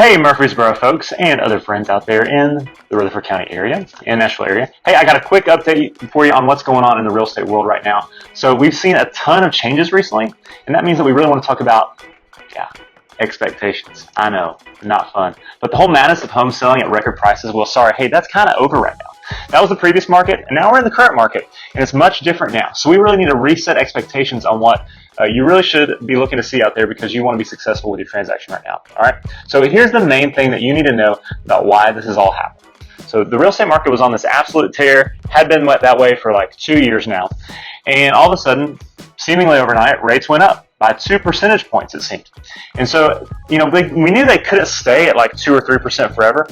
Hey, Murfreesboro folks and other friends out there in the Rutherford County area and Nashville area. Hey, I got a quick update for you on what's going on in the real estate world right now. So we've seen a ton of changes recently, and that means that we really want to talk about, expectations. I know, not fun. But the whole madness of home selling at record prices, well, sorry, hey, that's kind of over right now. That was the previous market, and now we're in the current market, and it's much different now. So we really need to reset expectations on what you really should be looking to see out there because you want to be successful with your transaction right now. All right. So here's the main thing that you need to know about why this is all happening. So the real estate market was on this absolute tear, had been that way for like 2 years now, and all of a sudden, seemingly overnight, rates went up by 2 percentage points, it seemed. And so, we knew they couldn't stay at like 2 or 3% forever,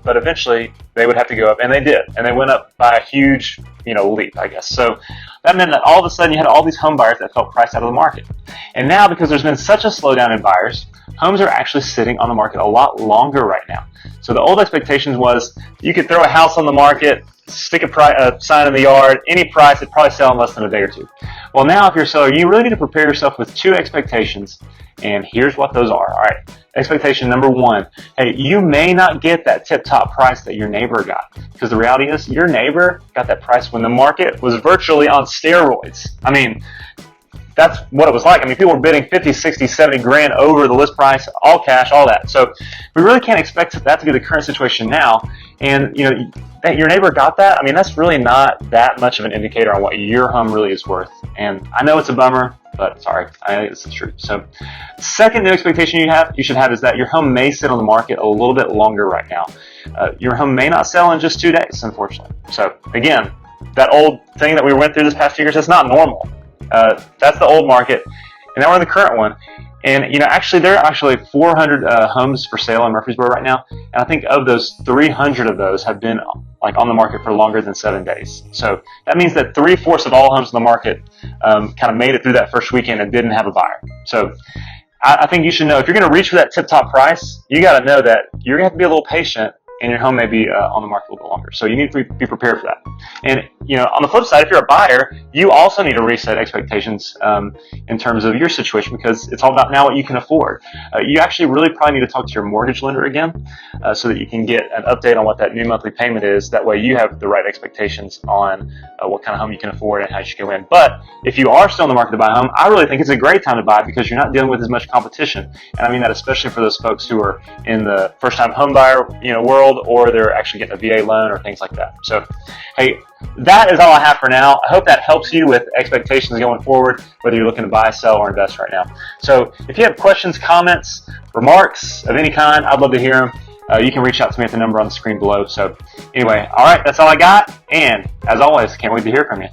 but eventually they would have to go up, and they did. And they went up by a huge, leap, I guess. So that meant that all of a sudden you had all these home buyers that felt priced out of the market. And now, because there's been such a slowdown in buyers, homes are actually sitting on the market a lot longer right now. So the old expectations was you could throw a house on the market, stick a sign in the yard, any price, it'd probably sell in less than a day or two. Well, now if you're a seller, you really need to prepare yourself with 2 expectations, and here's what those are. All right. Expectation number 1, hey, you may not get that tip-top price that your neighbor got, because the reality is your neighbor got that price when the market was virtually on steroids. I mean, that's what it was like. I mean, people were bidding 50, 60, 70 grand over the list price, all cash, all that. So we really can't expect that to be the current situation now. And, that your neighbor got that, I mean, that's really not that much of an indicator on what your home really is worth. And I know it's a bummer, but sorry, I think it's the truth. So second new expectation you should have is that your home may sit on the market a little bit longer right now. Your home may not sell in just 2 days, unfortunately. So again, that old thing that we went through this past 2 years, that's not normal. That's the old market, and now we're in the current one. And actually, there are actually 400 homes for sale in Murfreesboro right now, and I think of those, 300 of those have been on the market for longer than 7 days. So that means that 3/4 of all homes in the market kind of made it through that first weekend and didn't have a buyer. So I think you should know if you're going to reach for that tip-top price, you got to know that you're going to have to be a little patient, and your home may be on the market a little bit longer. So you need to be prepared for that. And, on the flip side, if you're a buyer, you also need to reset expectations in terms of your situation, because it's all about now what you can afford. You actually really probably need to talk to your mortgage lender again so that you can get an update on what that new monthly payment is. That way you have the right expectations on what kind of home you can afford and how you should go in. But if you are still in the market to buy a home, I really think it's a great time to buy because you're not dealing with as much competition. And I mean that especially for those folks who are in the first-time home buyer world, or they're actually getting a VA loan or things like that. So, hey, that is all I have for now. I hope that helps you with expectations going forward, whether you're looking to buy, sell, or invest right now. So if you have questions, comments, remarks of any kind, I'd love to hear them. You can reach out to me at the number on the screen below. So anyway, all right, that's all I got. And as always, can't wait to hear from you.